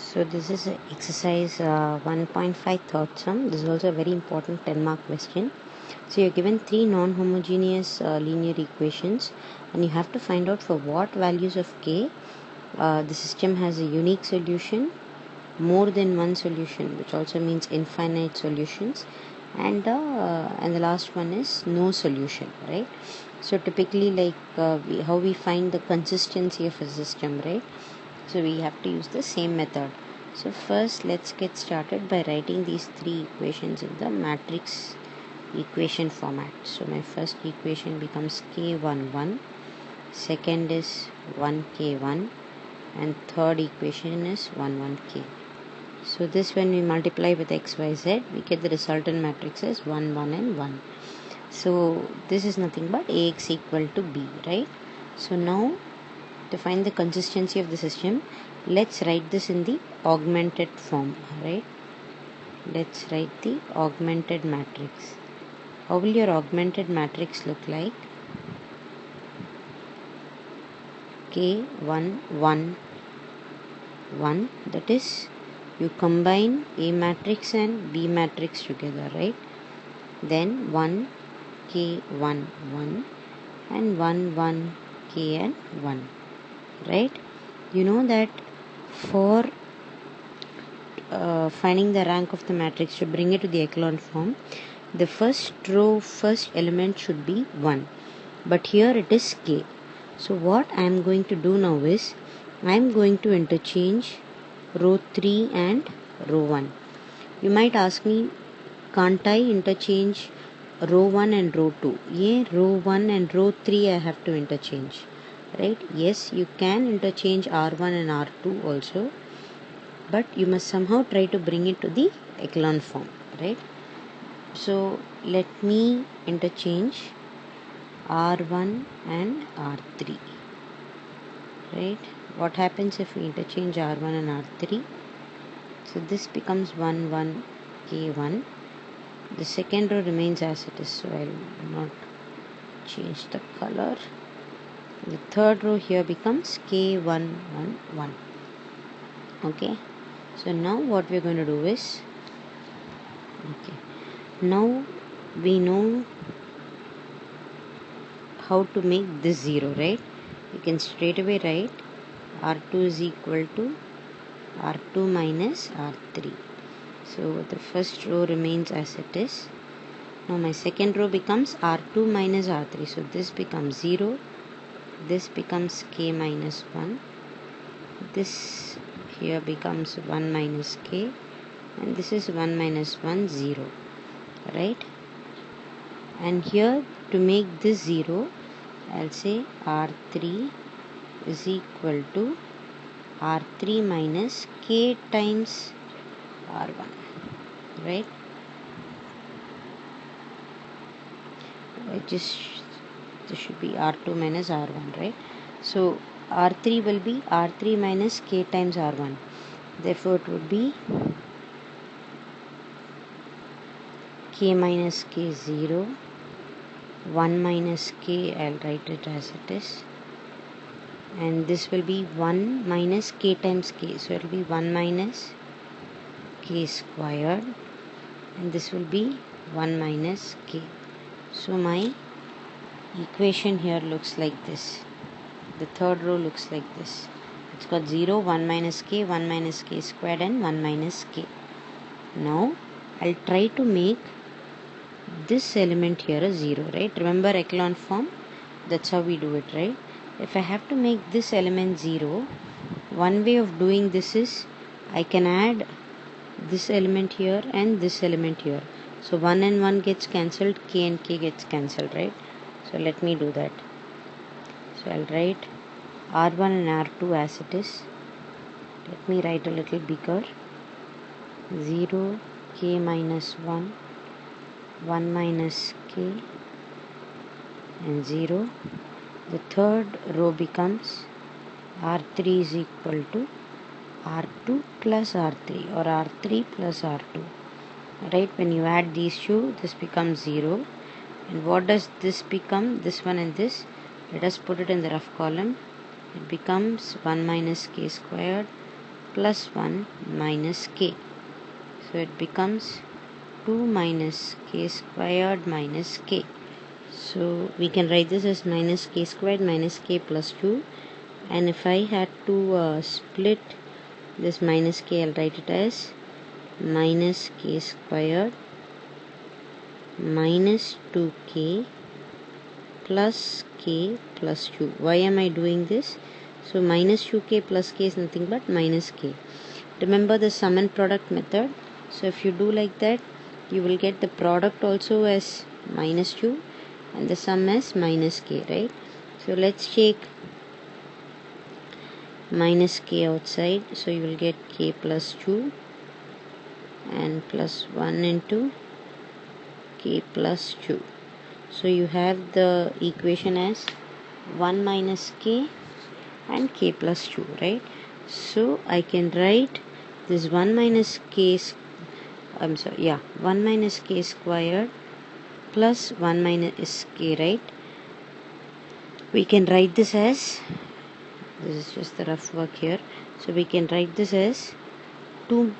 So this is exercise 1.5 third sum. This is also a very important 10 mark question. So you're given three non-homogeneous linear equations and you have to find out for what values of k the system has a unique solution, more than one solution, which also means infinite solutions, and the last one is no solution, right? So typically how we find the consistency of a system, right? So we have to use the same method. So first let's get started by writing these three equations in the matrix equation format. So my first equation becomes k11, second is 1k1, and third equation is 11k. So this, when we multiply with xyz, we get the resultant matrix as 1, 1 and 1. So this is nothing but ax equal to b, right? So now to find the consistency of the system, let's write this in the augmented form, right? Let's write the augmented matrix. How will your augmented matrix look like? K1 1 1, that is, you combine A matrix and B matrix together, right? Then 1 k 1 1 and 1 1 k and 1, right? You know that for finding the rank of the matrix, to bring it to the echelon form, the first element should be 1, but here it is k. So what I am going to do now is I am going to interchange row 3 and row 1. You might ask me, can't I interchange row 1 and row 2? Yeah, row 1 and row 3 I have to interchange, right? Yes, you can interchange R1 and R2 also, but you must somehow try to bring it to the echelon form, right? So let me interchange R1 and R3, right? What happens if we interchange R1 and R3? So this becomes 1 1 k1. The second row remains as it is, so I will not change the color. The third row here becomes k1 1 1. Okay, so now what we're going to do is, now we know how to make this 0, right? You can straight away write R2 is equal to R2 minus R3. So the first row remains as it is. Now my second row becomes R2 minus R3. So this becomes 0. This becomes k minus 1. This here becomes 1 minus k. And this is 1 minus 1, 0. Right? And here to make this 0, I'll say R3 is equal to R3 minus k times R1, right? This should be R2 minus R1, right? So R3 will be R3 minus k times R1. Therefore it would be k minus k 0, 1 minus k, I'll write it as it is, and this will be 1 minus k times k, so it will be 1 minus k squared, and this will be 1 minus k. So my equation here looks like this. The third row looks like this. It's got 0, 1 minus k, 1 minus k squared, and 1 minus k. Now I'll try to make this element here a 0, right? Remember echelon form? That's how we do it, right? If I have to make this element 0, one way of doing this is I can add this element here and this element here. So 1 and 1 gets cancelled, k and k gets cancelled, right? So let me do that. So I'll write R1 and R2 as it is. Let me write a little bigger. 0, k minus 1, 1 minus k, and 0. The third row becomes R3 is equal to R2 plus R3 or R3 plus R2. Right, when you add these two, this becomes 0. And what does this become? This one and this. Let us put it in the rough column. It becomes 1 minus k squared plus 1 minus k. So it becomes 2 minus k squared minus k. So we can write this as minus k squared minus k plus 2. And if I had to split this minus k, I'll write it as minus k squared minus 2k plus k plus 2. Why am I doing this? So minus 2k plus k is nothing but minus k. Remember the sum and product method. So if you do like that, you will get the product also as minus 2 and the sum as minus k, right? So let's take minus k outside. So you will get k plus 2 and plus 1 into k plus 2. So you have the equation as 1 minus k and k plus 2, right? So I can write this 1 minus k 1 minus k squared plus 1 minus k, right? We can write this as, this is just the rough work here, so we can write this as 2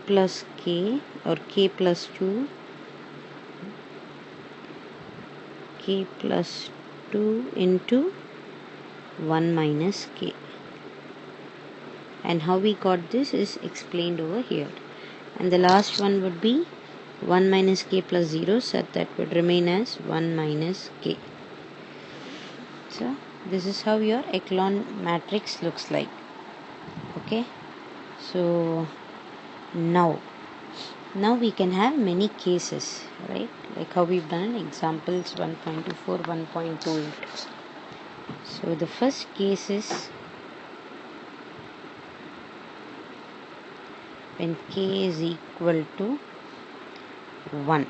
plus k or k plus 2 k plus 2 into 1 minus k. And how we got this is explained over here. And the last one would be 1 minus k plus 0, so that would remain as 1 minus k. So this is how your echelon matrix looks like. Okay, so now we can have many cases, right? Like how we've done in examples 1.24, 1.28. So the first case is when k is equal to 1.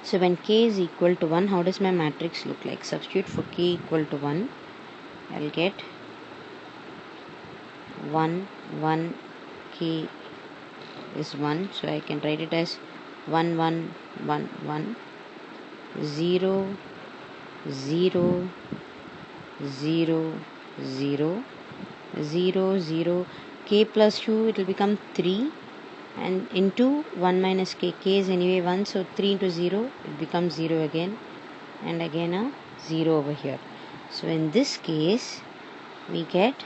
So when k is equal to 1, how does my matrix look like? Substitute for k equal to 1. I'll get 1, 1, k is 1. So I can write it as 1, 1, 1, 1, 0, 0, 0, 0, 0, 0, k plus 2, it will become 3. And into 1 minus k, k is anyway 1, so 3 into 0, it becomes 0 again, and again a 0 over here. So in this case, we get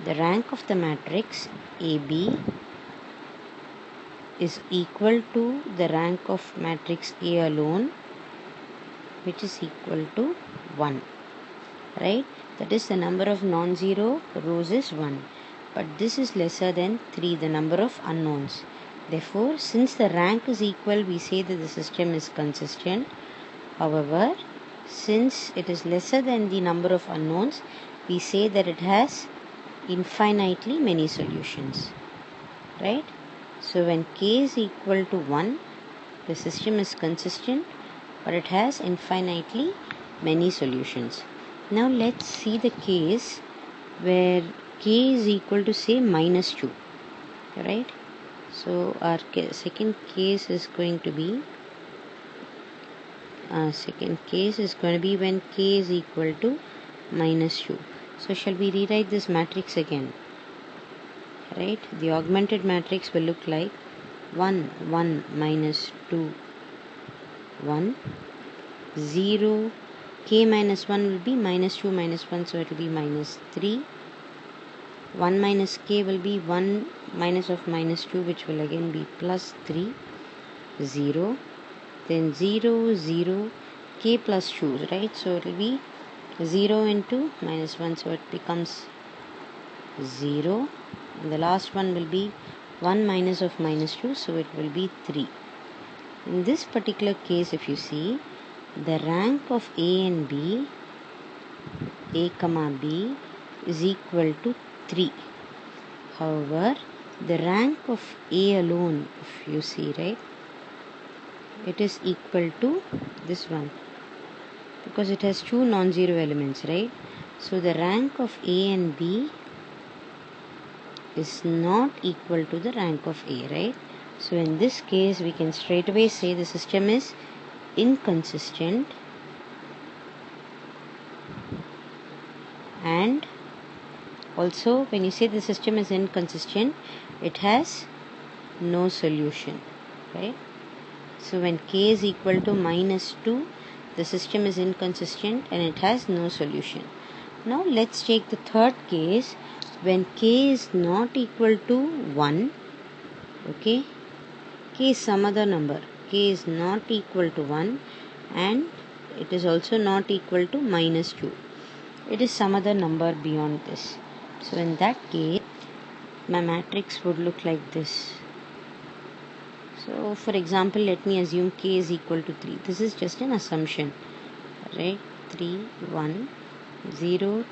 the rank of the matrix AB is equal to the rank of matrix A alone, which is equal to 1, right? That is, the number of non-zero rows is 1. But this is lesser than 3, the number of unknowns. Therefore, since the rank is equal, we say that the system is consistent. However, since it is lesser than the number of unknowns, we say that it has infinitely many solutions, right? So when k is equal to 1, the system is consistent, but it has infinitely many solutions. Now let's see the case where k is equal to, say, minus 2, right? So our second case is going to be when k is equal to minus 2. So shall we rewrite this matrix again, right? The augmented matrix will look like 1, 1, minus 2, 1, 0, k minus 1 will be minus 2 minus 1, so it will be minus 3. 1 minus k will be 1 minus of minus 2, which will again be plus 3, 0, then 0, 0, k plus 2, right? So it will be 0 into minus 1, so it becomes 0, and the last one will be 1 minus of minus 2, so it will be 3. In this particular case, if you see, the rank of A and B, A comma B, is equal to 3. However, the rank of A alone, if you see, right, it is equal to this one, because it has two non-zero elements, right? So the rank of A and B is not equal to the rank of A, right? So in this case, we can straight away say the system is inconsistent and also when you say the system is inconsistent, it has no solution, right? So when k is equal to -2, the system is inconsistent and it has no solution. Now let's take the third case, when k is not equal to 1, okay, k is some other number, k is not equal to 1 and it is also not equal to -2. It is some other number beyond this. So in that case, my matrix would look like this. So for example, let me assume k is equal to 3. This is just an assumption, right? 3, 1, 0,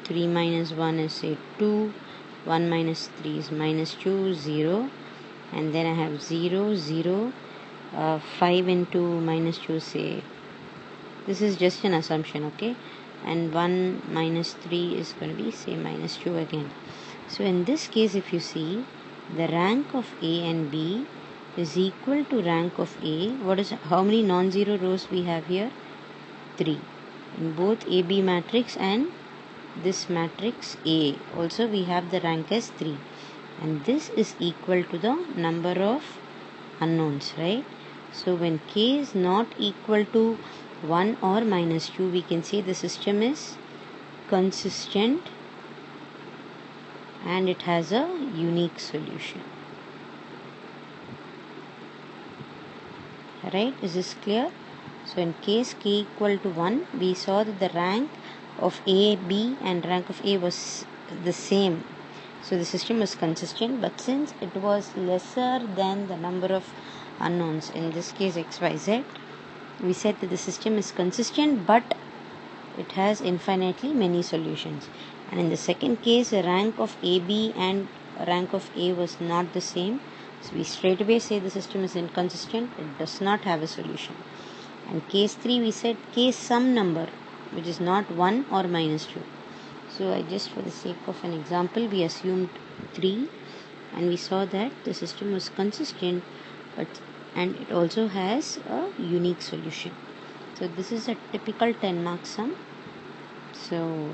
3 minus 1 is say 2, 1 minus 3 is -2, 0, and then I have 0, 0, 5 into -2 say, this is just an assumption, okay, and 1 minus 3 is going to be say -2 again. So in this case, if you see, the rank of A and B is equal to rank of A. What is, how many non-zero rows we have here? 3 in both AB matrix and this matrix A. Also we have the rank as 3, and this is equal to the number of unknowns, right? So when k is not equal to 1 or -2, we can say the system is consistent and it has a unique solution. Right? Is this clear? So in case k equal to 1, we saw that the rank of A, B and rank of A was the same. So the system was consistent, but since it was lesser than the number of unknowns, in this case x, y, z, we said that the system is consistent but it has infinitely many solutions. And in the second case, the rank of AB and rank of A was not the same. So we straight away say the system is inconsistent, it does not have a solution. And case 3, we said k is some number which is not 1 or -2. So I just, for the sake of an example, we assumed 3 and we saw that the system was consistent and it also has a unique solution. So this is a typical 10-mark sum. So